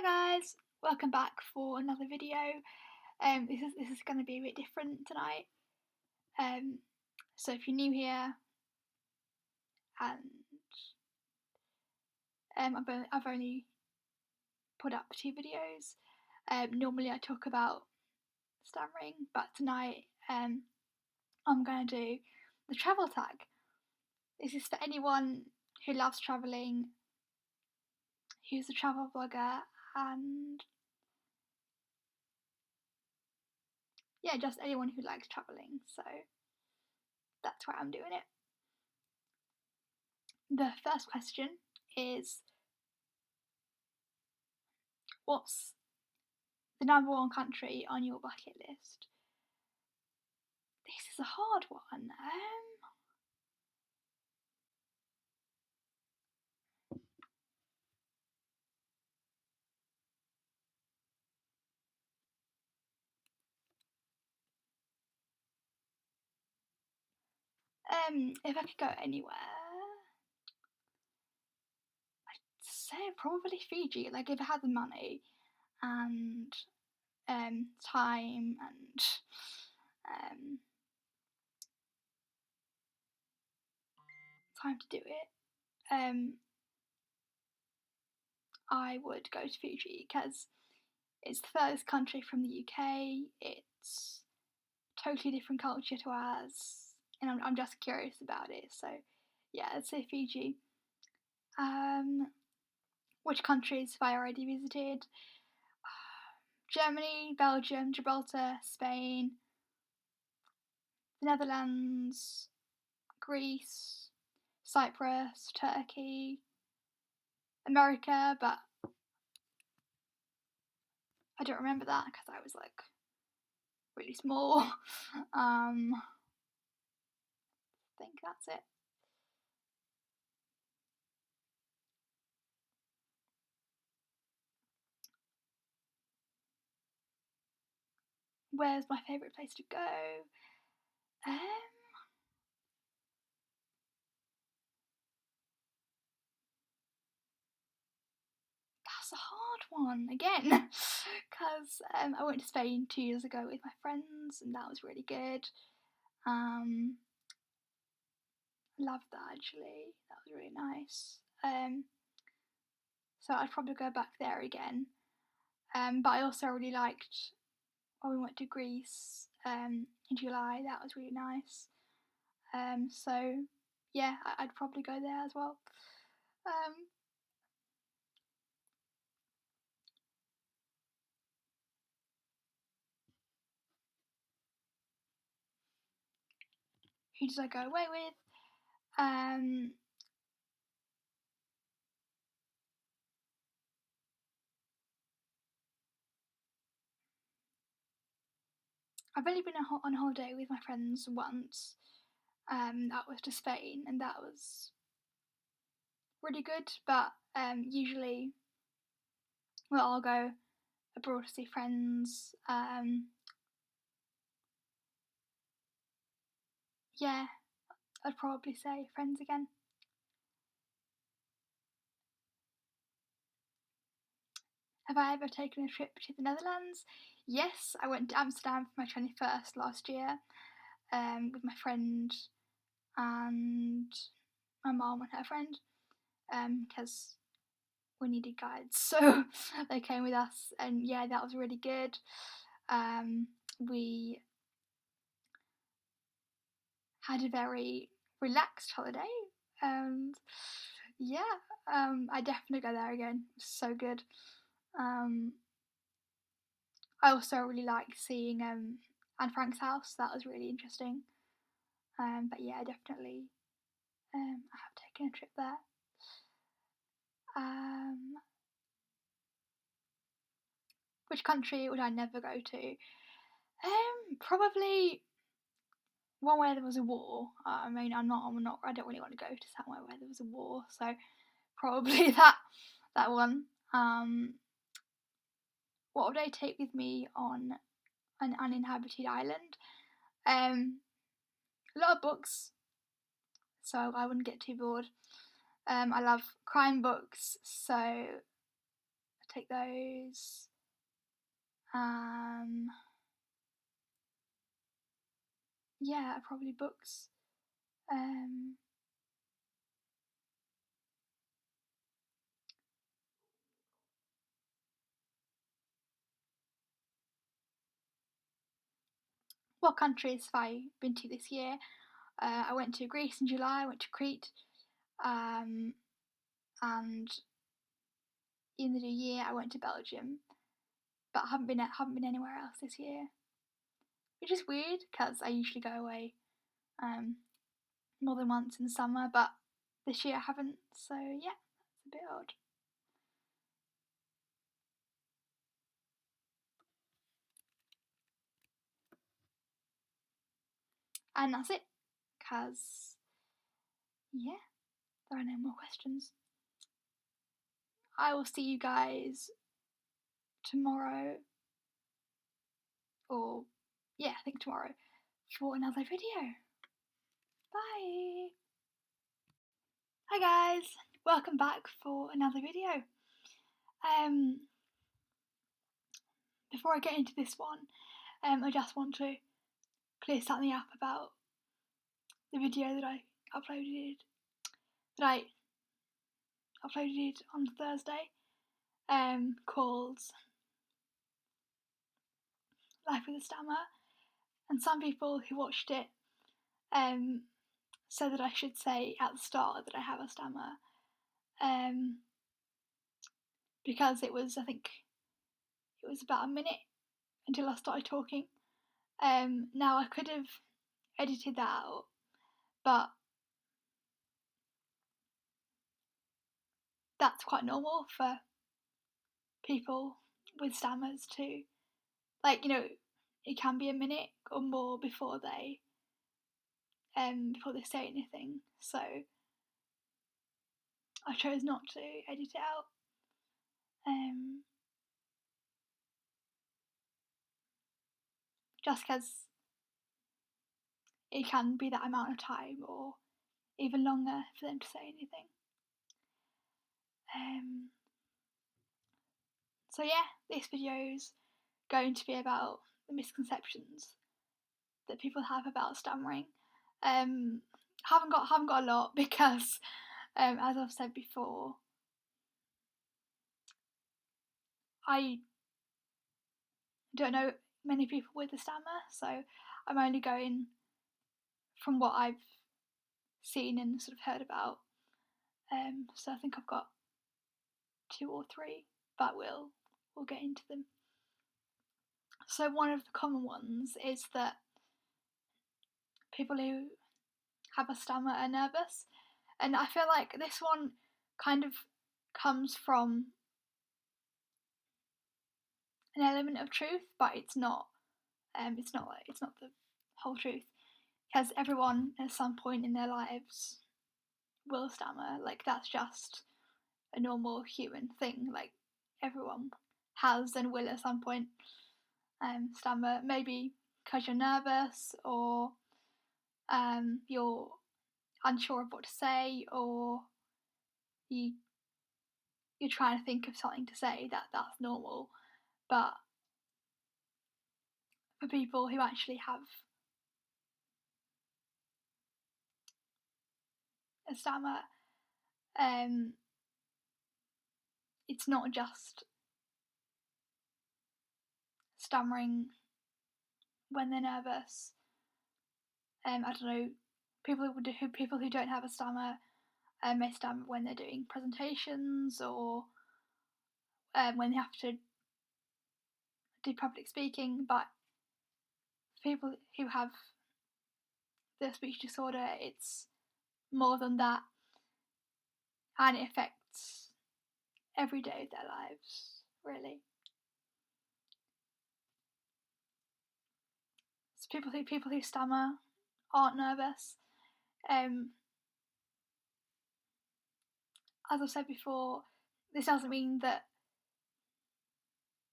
Hi guys, welcome back for another video. This is going to be a bit different tonight. So if you're new here, and I've only put up 2 videos. Normally I talk about stammering, but tonight I'm going to do the travel tag. This is for anyone who loves travelling, who's a travel blogger, and yeah, just anyone who likes travelling. So that's why I'm doing it. The first question is, what's the number 1 country on your bucket list? This is a hard one. If I could go anywhere, I'd say probably Fiji. Like, if I had the money and time and time to do it, I would go to Fiji because it's the furthest country from the UK. It's totally different culture to ours, and I'm just curious about it. So yeah, I'd say Fiji. Which countries have I already visited? Germany, Belgium, Gibraltar, Spain, the Netherlands, Greece, Cyprus, Turkey, America, but I don't remember that because I was like really small. I think that's it. Where's my favourite place to go? That's a hard one again because I went to Spain 2 years ago with my friends and that was really good. Loved that actually. That was really nice. So I'd probably go back there again. But I also really liked when we went to Greece in July. That was really nice. So yeah, I'd probably go there as well. Who did I go away with? I've only been on holiday with my friends once. That was to Spain, and that was really good. But usually, well, I'll go abroad to see friends. Yeah, I'd probably say friends again. Have I ever taken a trip to the Netherlands? Yes, I went to Amsterdam for my 21st last year with my friend and my mum and her friend because we needed guides, so they came with us, and yeah, that was really good. We had a very relaxed holiday, and yeah, I definitely go there again. It was so good. I also really liked seeing Anne Frank's house. That was really interesting. But yeah, definitely, I have taken a trip there. Which country would I never go to? Probably one where there was a war. I mean, I don't really want to go to somewhere where there was a war, so probably that one. What would I take with me on an uninhabited island? A lot of books, so I wouldn't get too bored. I love crime books, so take those. Yeah, probably books. What countries have I been to this year? I went to Greece in July. I went to Crete, and in the new year I went to Belgium, but I haven't been anywhere else this year, which is weird because I usually go away more than once in the summer, but this year I haven't. So yeah, it's a bit odd. And that's it, because yeah, there are no more questions. I will see you guys tomorrow, or yeah, I think tomorrow, for another video. Bye! Hi guys, welcome back for another video. Before I get into this one, I just want to clear something up about the video that I uploaded on Thursday, called Life with a Stammer, and some people who watched it said that I should say at the start that I have a stammer, because I think it was about a minute until I started talking. Now I could have edited that out, but that's quite normal for people with stammers too. Like, it can be a minute or more before they say anything. So I chose not to edit it out. Just because it can be that amount of time or even longer for them to say anything. So yeah, this video is going to be about the misconceptions that people have about stammering. Haven't got a lot because, as I've said before, I don't know many people with a stammer, so I'm only going from what I've seen and sort of heard about. So I think I've got 2 or 3, but we'll get into them. So one of the common ones is that people who have a stammer are nervous, and I feel like this one kind of comes from an element of truth, but it's not. It's not the whole truth, because everyone at some point in their lives will stammer. Like, that's just a normal human thing. Like, everyone has and will at some point stammer. Maybe because you're nervous, or you're unsure of what to say, or you're trying to think of something to say. That's normal. But for people who actually have a stammer, it's not just stammering when they're nervous. I don't know, people who don't have a stammer may stammer when they're doing presentations, or when they have to do public speaking. But people who have the speech disorder, it's more than that, and it affects every day of their lives, really. So people who stammer aren't nervous. As I've said before, this doesn't mean that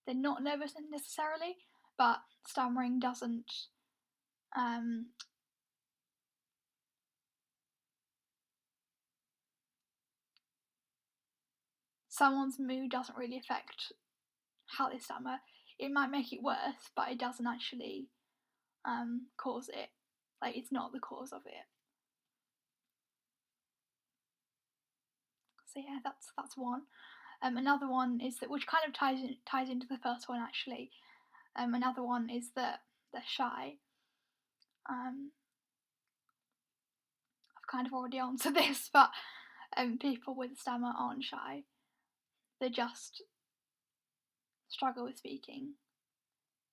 they're not nervous necessarily, but stammering doesn't someone's mood doesn't really affect how they stammer. It might make it worse, but it doesn't actually cause it. Like, it's not the cause of it. So yeah, that's one. Another one is that, which kind of ties into the first one actually. Another one is that they're shy. I've kind of already answered this, but people with stammer aren't shy. They just struggle with speaking.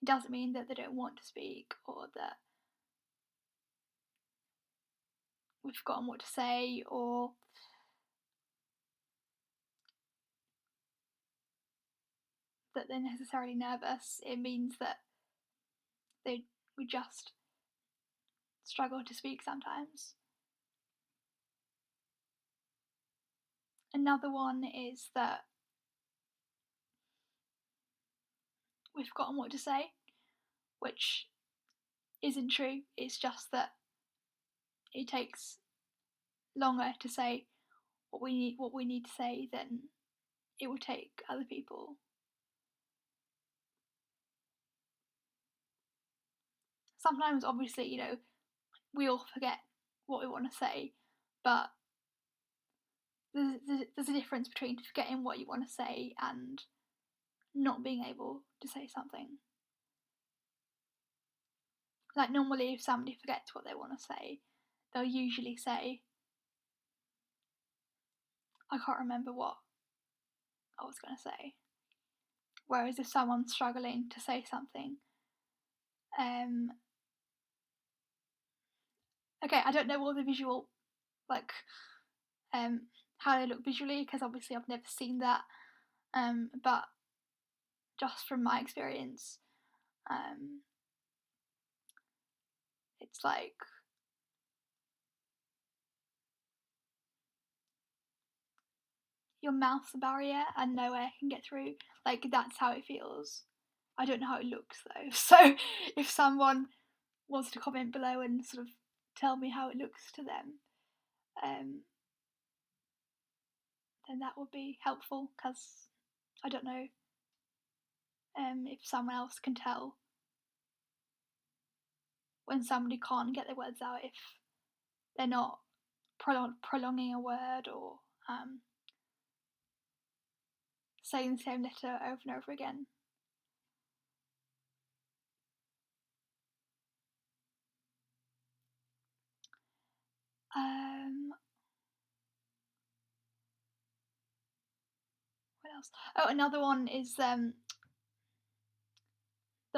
It doesn't mean that they don't want to speak or that we've forgotten what to say or that they're necessarily nervous. It means that we just struggle to speak sometimes. Another one is that we've forgotten what to say, which isn't true. It's just that it takes longer to say what we need to say than it would take other people. Sometimes, obviously, we all forget what we want to say, but there's a difference between forgetting what you want to say and not being able to say something. Like, normally if somebody forgets what they want to say, they'll usually say, I can't remember what I was going to say. Whereas if someone's struggling to say something, okay, I don't know all the visual, like, how they look visually, because obviously I've never seen that, but just from my experience, it's like your mouth's a barrier and no air can get through. Like, that's how it feels. I don't know how it looks though. So if someone wants to comment below and sort of tell me how it looks to them, then that would be helpful, because I don't know if someone else can tell when somebody can't get their words out, if they're not prolonging a word or saying the same letter over and over again. What else? Oh, another one is that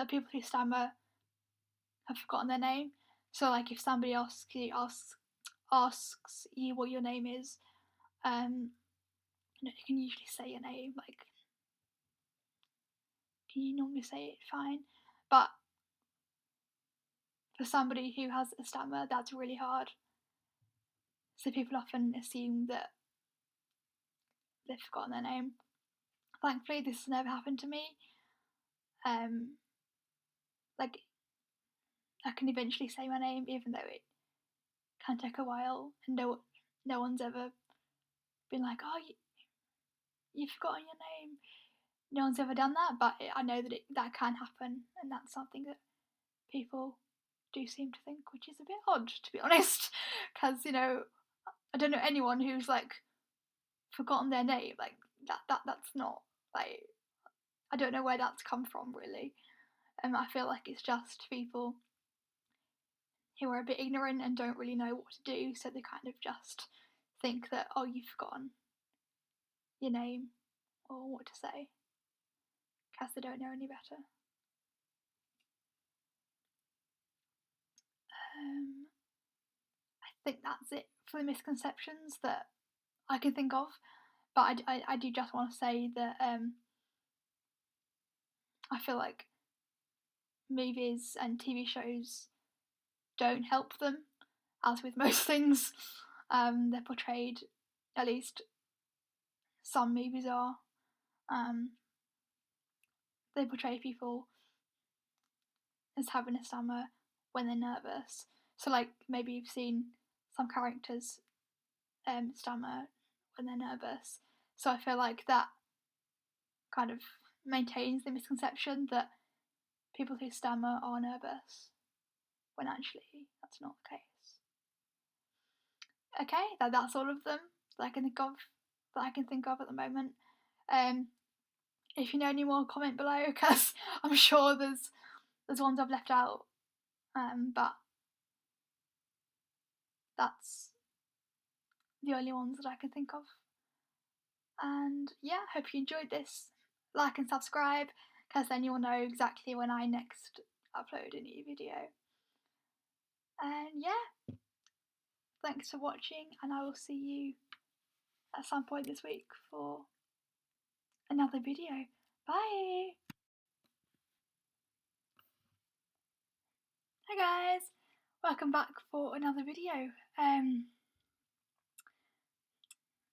people who stammer have forgotten their name. So, like, if somebody asks you what your name is, you can usually say your name. Like, you normally say it fine, but for somebody who has a stammer, that's really hard. So people often assume that they've forgotten their name. Thankfully, this has never happened to me. Like, I can eventually say my name, even though it can take a while, and no one's ever been like, oh, you've forgotten your name. No one's ever done that, but I know that that can happen, and that's something that people do seem to think, which is a bit odd, to be honest, because I don't know anyone who's like forgotten their name. Like, that's not, like, I don't know where that's come from, really. I feel like it's just people who are a bit ignorant and don't really know what to do, so they kind of just think that, oh, you've forgotten your name or what to say, because they don't know any better. I think that's it for the misconceptions that I can think of, but I do just want to say that I feel like movies and TV shows don't help them, as with most things. They're portrayed, at least some movies are, they portray people as having a stammer when they're nervous. So, like, maybe you've seen some characters stammer when they're nervous. So I feel like that kind of maintains the misconception that people who stammer are nervous, when actually that's not the case. Okay, that's all of them that I can think of at the moment. If you know any more, comment below, because I'm sure there's ones I've left out. But that's the only ones that I can think of. And yeah, hope you enjoyed this. Like and subscribe, because then you'll know exactly when I next upload a new video. And yeah, thanks for watching, and I will see you at some point this week for another video. Bye! Hi guys! Welcome back for another video.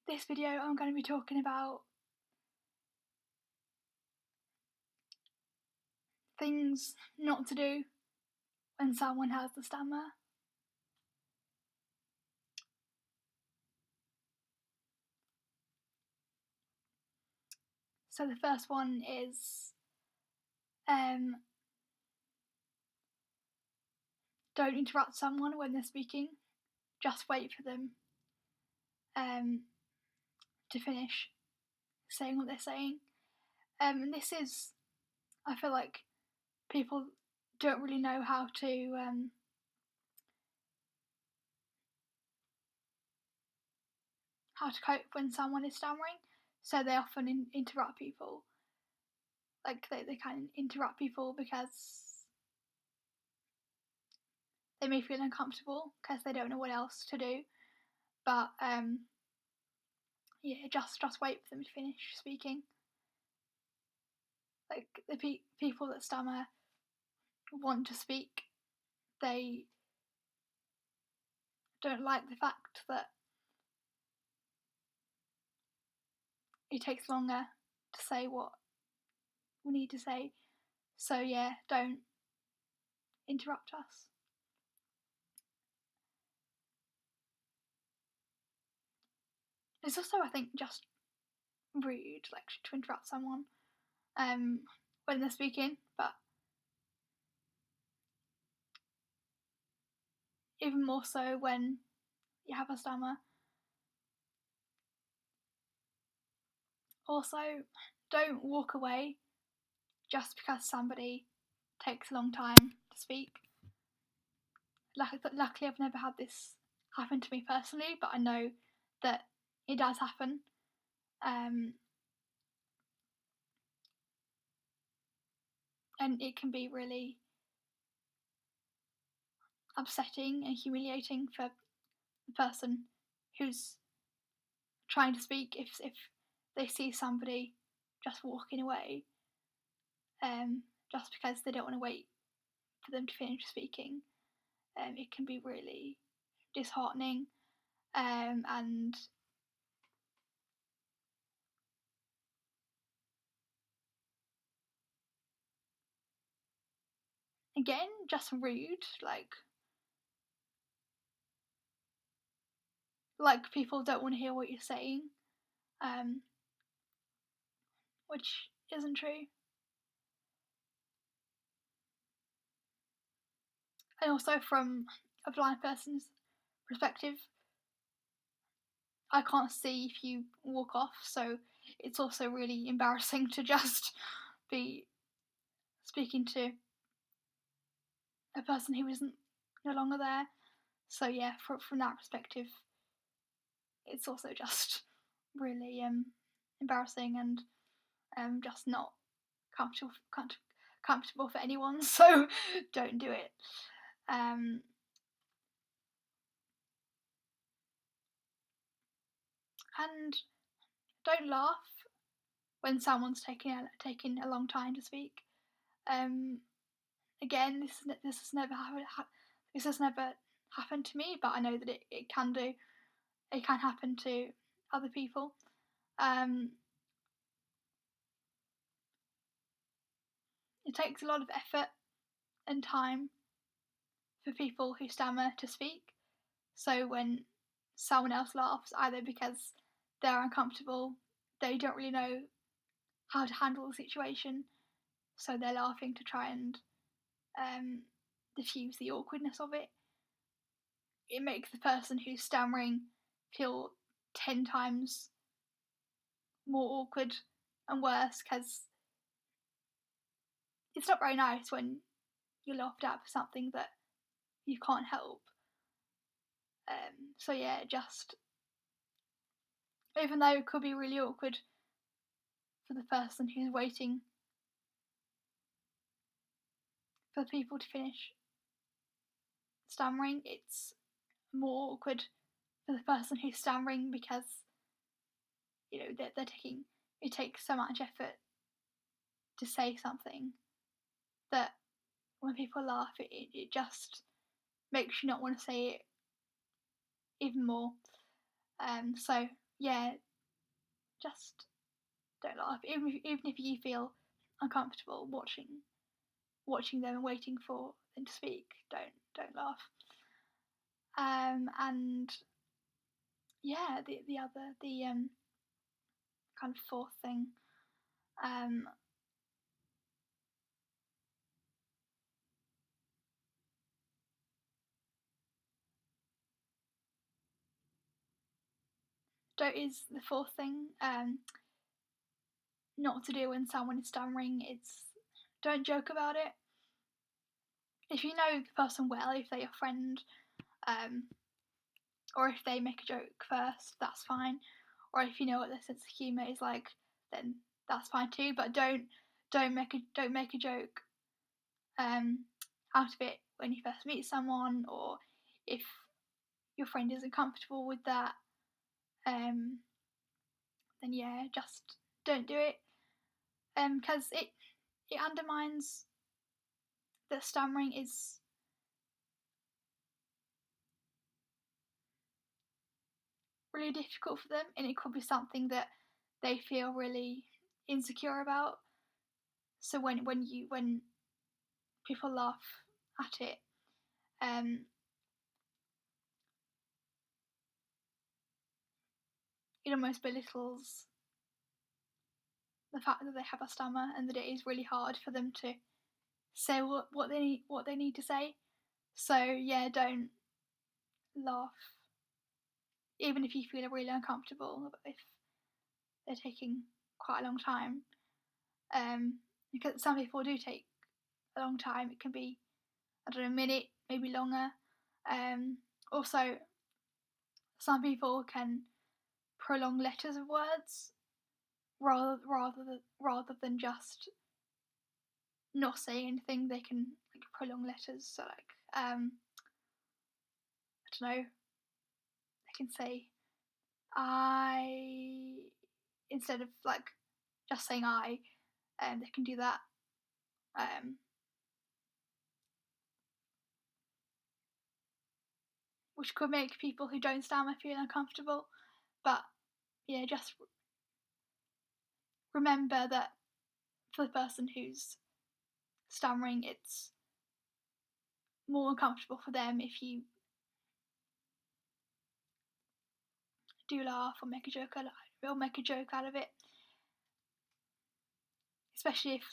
This video I'm going to be talking about things not to do when someone has the stammer. So the first one is don't interrupt someone when they're speaking. Just wait for them to finish saying what they're saying. And this is, I feel like people don't really know how to cope when someone is stammering, so they often interrupt people. Like they kind of interrupt people because they may feel uncomfortable because they don't know what else to do. But yeah, just wait for them to finish speaking. Like the people that stammer want to speak, they don't like the fact that it takes longer to say what we need to say. So yeah, don't interrupt us. It's also, I think, just rude, like, to interrupt someone when they're speaking, but even more so when you have a stammer. Also, don't walk away just because somebody takes a long time to speak. Luckily, I've never had this happen to me personally, but I know that it does happen. And it can be really upsetting and humiliating for the person who's trying to speak if they see somebody just walking away just because they don't want to wait for them to finish speaking. It can be really disheartening, and again, just rude, like people don't want to hear what you're saying, which isn't true. And also, from a blind person's perspective, I can't see if you walk off, so it's also really embarrassing to just be speaking to a person who isn't no longer there. So yeah, from that perspective, it's also just really embarrassing and just not comfortable for anyone. So don't do it. And don't laugh when someone's taking a long time to speak. Again, this has never happened to me, but I know that it can do. It can happen to other people. It takes a lot of effort and time for people who stammer to speak. So when someone else laughs, either because they're uncomfortable, they don't really know how to handle the situation, so they're laughing to try and diffuse the awkwardness of it. It makes the person who's stammering feel 10 times more awkward and worse, because it's not very nice when you're laughed at for something that you can't help. So yeah, just even though it could be really awkward for the person who's waiting for people to finish stammering, it's more awkward for the person who's stammering, because they're taking, it takes so much effort to say something that when people laugh, it just makes you not want to say it even more. So yeah, just don't laugh, even if you feel uncomfortable watching them and waiting for them to speak. Don't laugh. And yeah, the other kind of fourth thing, is the fourth thing, not to do when someone is stammering. It's don't joke about it. If you know the person well, if they're your friend, or if they make a joke first, that's fine. Or if you know what their sense of humour is like, then that's fine too. But don't make a joke out of it when you first meet someone, or if your friend isn't comfortable with that, then yeah, just don't do it, because it undermines that stammering is really difficult for them, and it could be something that they feel really insecure about. So when people laugh at it, it almost belittles the fact that they have a stammer, and that it is really hard for them to say what they need to say. So yeah, don't laugh, even if you feel really uncomfortable, if they're taking quite a long time. Because some people do take a long time. It can be, I don't know, a minute, maybe longer. Also, some people can prolong letters of words rather than just not saying anything. They can prolong letters. So I don't know. They can say I instead of just saying I. They can do that. Which could make people who don't stammer feel uncomfortable. But yeah, just remember that for the person who's stammering, it's more uncomfortable for them if you do laugh or make a joke out of it. Especially if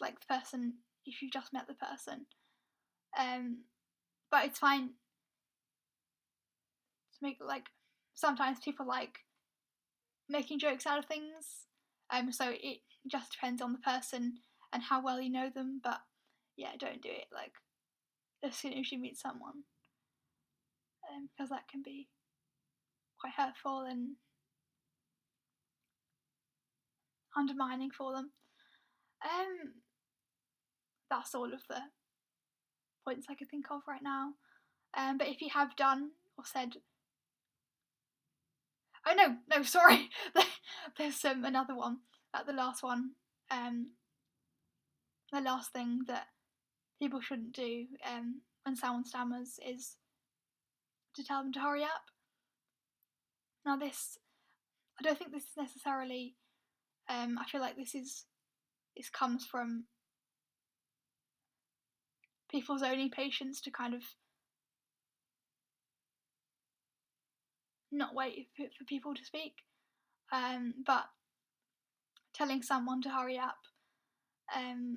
if you just met the person. But it's fine to make sometimes people like making jokes out of things. So it just depends on the person and how well you know them. But yeah, don't do it as soon as you meet someone, because that can be quite hurtful and undermining for them. That's all of the points I can think of right now. But if you have done or said, oh no, sorry, there's another one. The last one, the last thing that people shouldn't do when someone stammers is to tell them to hurry up. Now I don't think this is necessarily. I feel like this comes from people's own impatience to kind of not wait for people to speak. But telling someone to hurry up can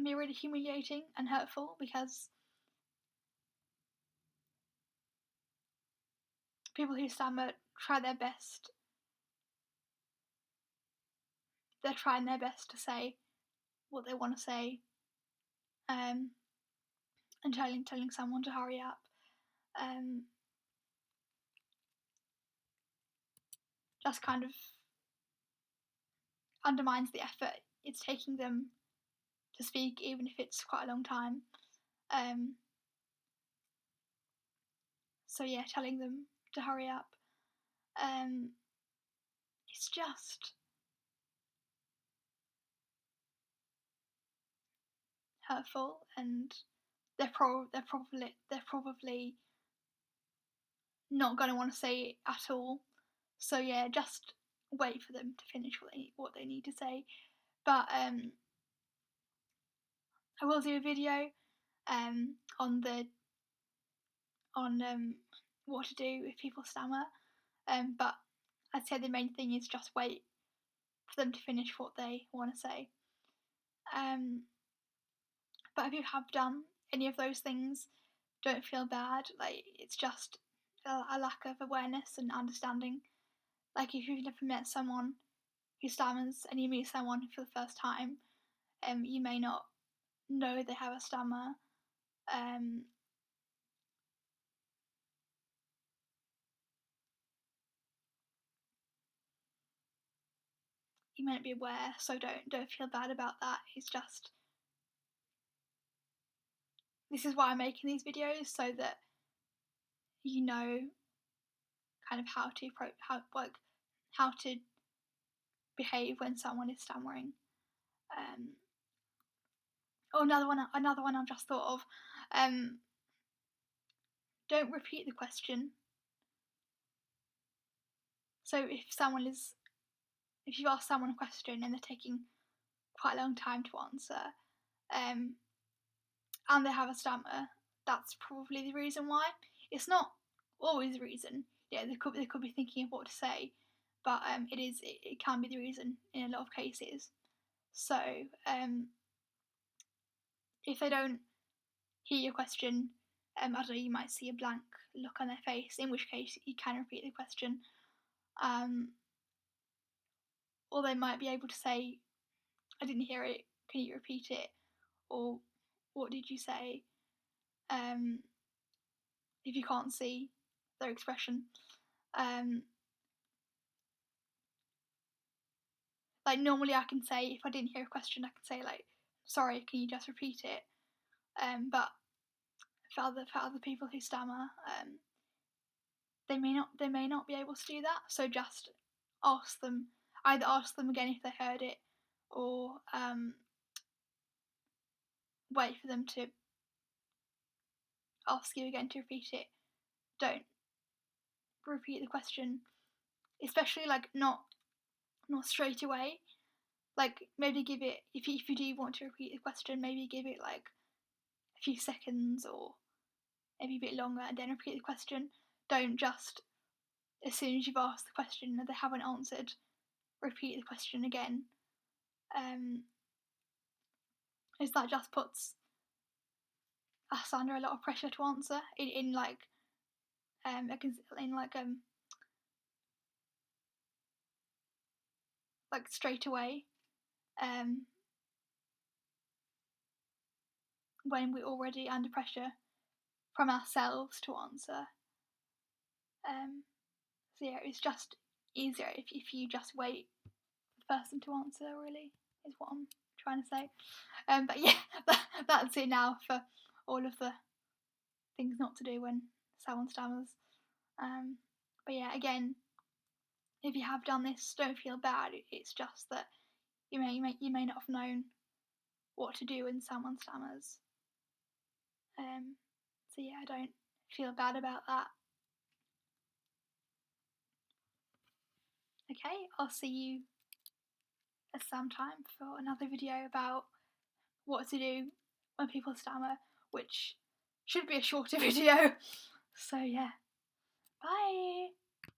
be really humiliating and hurtful, because people who stammer try their best. They're trying their best to say what they want to say, and telling someone to hurry up just kind of undermines the effort it's taking them to speak, even if it's quite a long time. So yeah, telling them to hurry up, it's just hurtful, and they're probably not going to want to say it at all. So yeah, just wait for them to finish what they need to say. But I will do a video on what to do if people stammer. But I'd say the main thing is just wait for them to finish what they want to say. But if you have done any of those things, don't feel bad. Like, it's just a lack of awareness and understanding. Like, if you've never met someone who stammers and you meet someone for the first time, you may not know they have a stammer. You may not be aware, so don't feel bad about that. It's just, this is why I'm making these videos, so that you know kind of how to behave when someone is stammering. Another one I've just thought of. Don't repeat the question. So if you ask someone a question and they're taking quite a long time to answer, and they have a stammer, that's probably the reason why. It's not always the reason. Yeah, they could be thinking of what to say, but it can be the reason in a lot of cases. So if they don't hear your question, I don't know, you might see a blank look on their face, in which case you can repeat the question. Or they might be able to say, I didn't hear it, can you repeat it? Or what did you say? If you can't see their expression. Like, normally I can say, if I didn't hear a question, I can say, like, sorry, can you just repeat it? But for other people who stammer, they may not be able to do that. So just either ask them again if they heard it, or wait for them to ask you again to repeat it. Don't repeat the question, especially like not straight away. Like, maybe give it, if you do want to repeat the question, maybe give it like a few seconds or maybe a bit longer and then repeat the question. Don't just, as soon as you've asked the question and they haven't answered, repeat the question again. As that just puts us under a lot of pressure to answer in straight away, when we're already under pressure from ourselves to answer. So yeah, it's just easier if you just wait for the person to answer, really, is what I'm trying to say. But yeah, that's it now for all of the things not to do when someone stammers. But yeah, again, if you have done this, don't feel bad. It's just that you may not have known what to do when someone stammers. So yeah, I don't feel bad about that. Okay, I'll see you at some time for another video about what to do when people stammer, which should be a shorter video. So yeah. Bye!